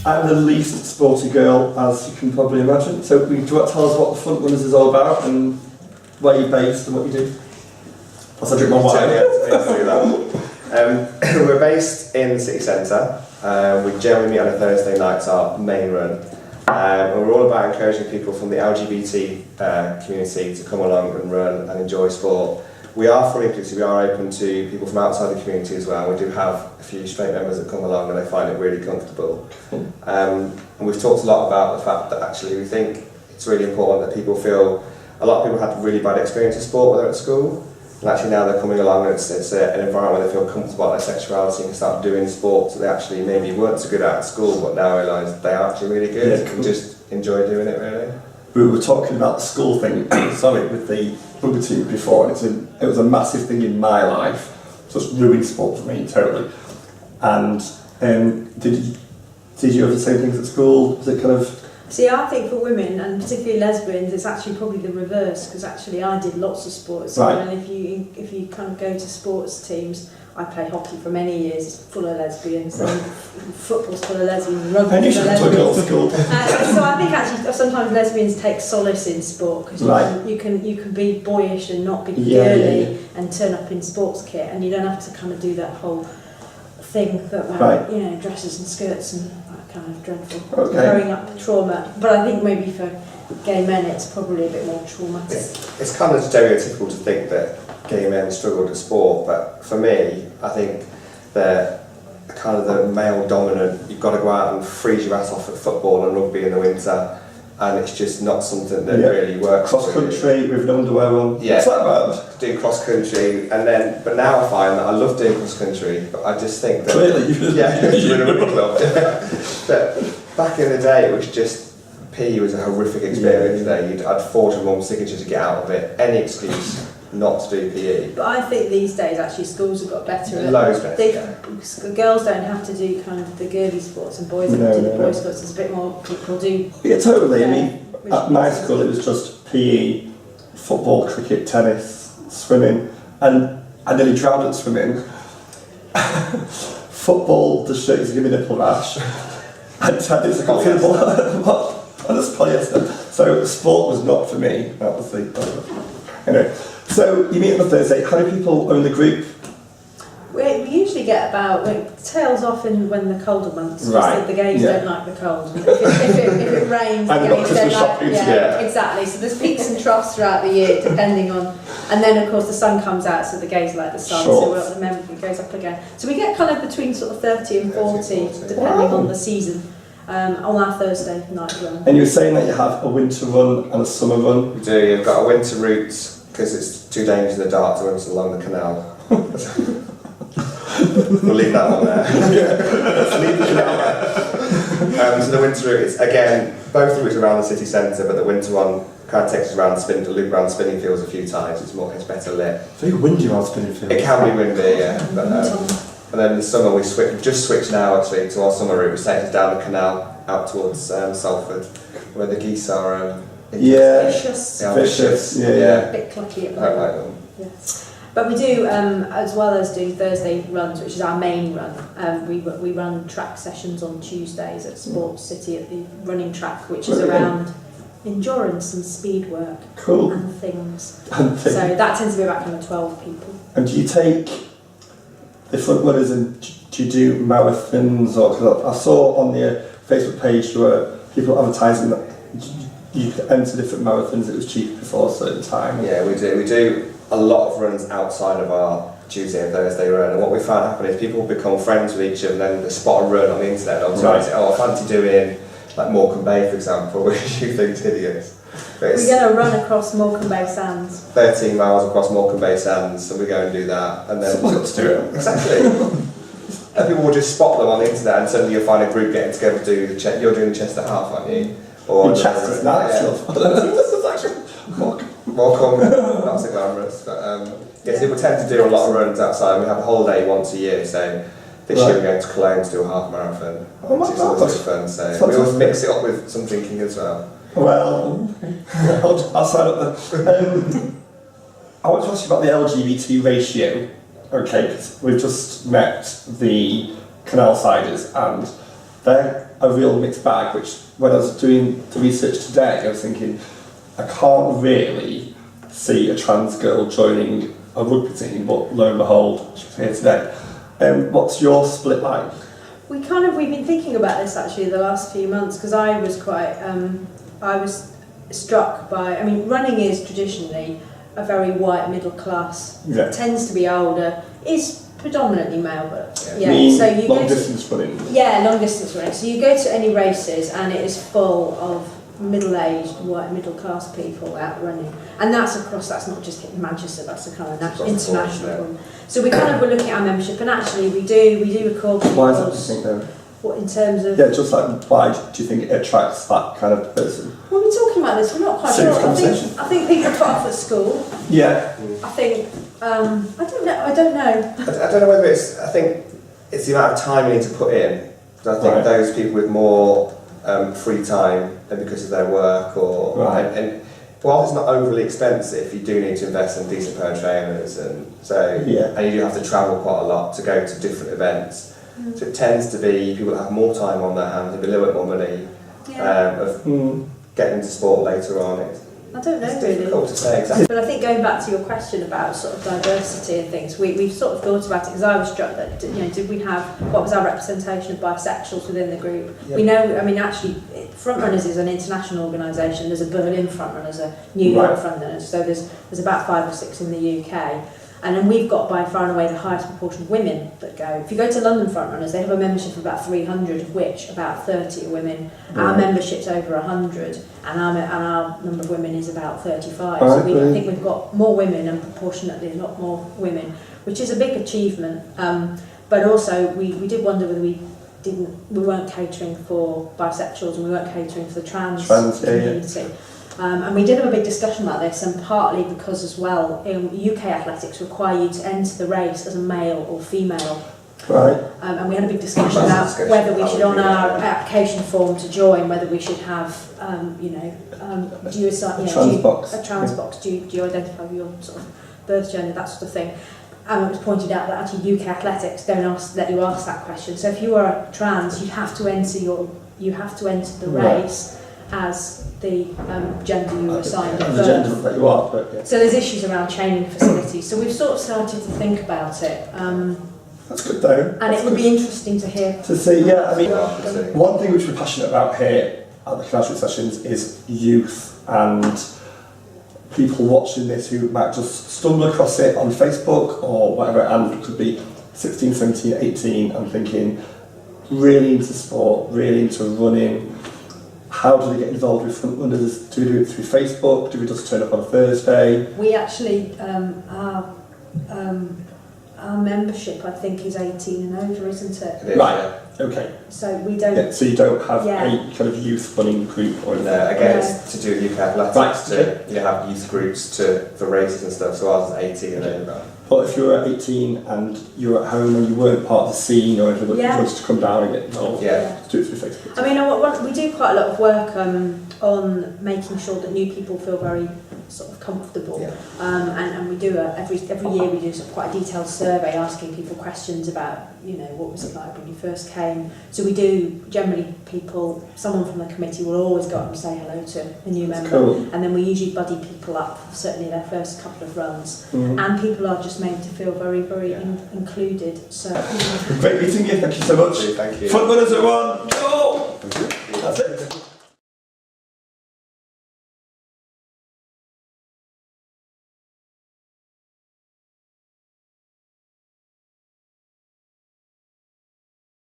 I'm the least sporty girl, as you can probably imagine. So, do you want to tell us what the Frontrunners is all about and where you're based and what you do? I'll drink my wine. We're based in the city centre. We generally meet on a Thursday night, it's our main run. And we're all about encouraging people from the LGBT community to come along and run and enjoy sport. We are fully inclusive, we are open to people from outside the community as well. We do have a few straight members that come along and they find it really comfortable. And we've talked a lot about the fact that actually we think it's really important that people feel, a lot of people had really bad experience of sport when they're at school. And actually now they're coming along and it's an environment where they feel comfortable about their sexuality and can start doing sports that they actually maybe weren't so good at school, but now realise they are actually really good and just enjoy doing it really. We were talking about the school thing, sorry, with the rugby team before, and it was a massive thing in my life, just ruined sport for me totally. And did you have the same things at school? Was it kind of... See, I think for women, and particularly lesbians, it's actually probably the reverse, because actually I did lots of sports, right. And if you kind of go to sports teams, I played hockey for many years, it's full of lesbians, and football's full of lesbians, rugby's full of lesbians. So I think actually sometimes lesbians take solace in sport, because you can be boyish and not be girly and turn up in sports kit, and you don't have to kind of do that whole thing that dresses and skirts and that kind of dreadful growing up trauma. But I think maybe for gay men it's probably a bit more traumatic. It's kind of stereotypical to think that gay men struggled at sport, but for me, I think that kind of the male dominant, you've got to go out and freeze your ass off at football and rugby in the winter, and it's just not something that really works. Cross country with no underwear on. Yeah. What's that about? Do cross country, but now I find that I love doing cross country, but I just think that... Clearly. You're in a rugby club. But back in the day, it was just, PE was a horrific experience there. I'd forge a mum's signature to get out of it, any excuse not to do PE. But I think these days actually schools have got better at it. Loads better. Girls don't have to do kind of the girly sports and boys have to do the boys sports. There's a bit more people do. Yeah, totally. I mean, at my school it was just PE, football, cricket, tennis, swimming, and I nearly drowned at swimming. Football, the shirt used to give me nipple rash. And tennis, I got football. And it's polyester. So sport was not for me. That was the... Anyway. So you meet on a Thursday. How many people are in the group? We usually get about, it tails off when the colder months. Right. The gays don't like the cold. If it rains, the gays don't like it. Exactly. So there's peaks and troughs throughout the year, depending on, and then of course the sun comes out, so the gays like the sun. Sure. So it goes up again. So we get kind of between sort of 30 and 40, depending on the season. On our Thursday night run. And you were saying that you have a winter run and a summer run. We do. You've got a winter route because it's too dangerous in the dark to run along the canal. We'll leave that one there. Let's leave the canal there. So the winter route is, again, both the routes around the city centre, but the winter one kind of takes us around the loop around the spinning fields a few times. It's better lit. It's very windy around spinning fields. It can be windy, yeah. But, and then in the summer we just switched now actually to our summer route, which takes us down the canal out towards Salford, where the geese are. Vicious. Yeah. A bit clucky at the moment. I like them. Yes. But we do, as well as do Thursday runs, which is our main run, we run track sessions on Tuesdays at Sports City at the running track, which is around endurance and speed work and things. So that tends to be about kind of 12 people. And do you take the Frontrunners and do you do marathons? Or cause I saw on the Facebook page there were people advertising that you could enter different marathons, it was cheap before a certain time. Yeah, we do. We do a lot of runs outside of our Tuesday and Thursday run, and what we found happen is people become friends with each other and then they spot a run on the internet and they'll say, I fancy doing like Morecambe Bay, for example, which you think is hideous. We're going to run across Morecambe Bay Sands. 13 miles across Morecambe Bay Sands, so we go and do that. And then someone's got to do it. Exactly. And people will just spot them on the internet and suddenly you'll find a group getting together to do you're doing the Chester Half, aren't you? Or Chester's nice. This is actually Morecambe, not so glamorous. But yes, people tend to do a lot of runs outside. We have a holiday once a year, so this year we're going to Cologne to do a half marathon. Which is always good fun, so we always mix it up with some drinking as well. Well, I'll sign up then. I want to ask you about the LGBT ratio, okay, because we've just met the Canal Siders and they're a real mixed bag, which when I was doing the research today, I was thinking, I can't really see a trans girl joining a rugby team, but lo and behold, she's here today. What's your split like? We've been thinking about this actually the last few months, because I was quite, I was struck by, I mean, running is traditionally a very white middle class, tends to be older, is predominantly male, but so you long distance running. Yeah, long distance running. So you go to any races and it is full of middle-aged, white middle-class people out running, and that's not just in Manchester, that's a kind of international one. So we kind of were looking at our membership, and actually we do record people. Why is that, do you think, though? What, in terms of... Yeah, just like, why do you think it attracts that kind of person? Well, we're talking about this, we're not quite sure. I think people put off at school. Yeah. I think, I don't know. I don't know whether I think it's the amount of time you need to put in. I think those people with more free time than because of their work and while it's not overly expensive, you do need to invest in a decent pair of trainers, and you do have to travel quite a lot to go to different events. So it tends to be people that have more time on their hands, have a little bit more money, getting into sport later on. I don't know, it's really. difficult to say exactly. But I think going back to your question about sort of diversity and things, we've sort of thought about it, because I was struck that, did we have, what was our representation of bisexuals within the group? Yep. We know, I mean, actually, Frontrunners is an international organisation. There's a Berlin Frontrunners, a New York Frontrunners, so there's about 5 or 6 in the UK. And then we've got by far and away the highest proportion of women that go. If you go to London Frontrunners, they have a membership of about 300, of which about 30 are women. Our membership's over 100, and our number of women is about 35. So I think we've got more women, and proportionately a lot more women, which is a big achievement. But also we did wonder whether we weren't catering for bisexuals, and we weren't catering for the trans community. And we did have a big discussion about this, and partly because as well, UK athletics require you to enter the race as a male or female. Right. And we had a big discussion about whether we should, on our application form to join, whether we should have, do you assign a trans box? Do you identify with your sort of birth gender, that sort of thing? And it was pointed out that actually UK athletics don't let you ask that question. So if you are trans, you have to enter the race as the gender you were assigned at birth. The gender that you are, but So there's issues around training facilities. So we've sort of started to think about it. That's good though. And it would be interesting to hear. To see, I mean, one thing which we're passionate about here at the Canal Street Sessions is youth and people watching this who might just stumble across it on Facebook or whatever, and it could be 16, 17, 18 and thinking, really into sport, really into running. How do they get involved with Frontrunners? Do we do it through Facebook? Do we just turn up on a Thursday? We actually, our membership, I think, is 18 and over, isn't it? It is, right, okay. So we don't... Yeah, so you don't have a kind of youth running group or anything? No, again, it's to do with UK athletics, to have youth groups for races and stuff, so ours is 18 and over. But if you were 18 and you were at home and you weren't part of the scene or anything, you wanted to come down and get involved, do it through Facebook. I mean, we do quite a lot of work on making sure that new people feel very sort of comfortable. And we do every year we do sort of quite a detailed survey asking people questions about, what was it like when you first came. So we do, generally someone from the committee will always go up and say hello to a new member. Cool. And then we usually buddy people up, certainly their first couple of runs. And people are just made to feel very, very included. So great meeting you, thank you so much. Thank you. Frontrunners everyone, go! That's it.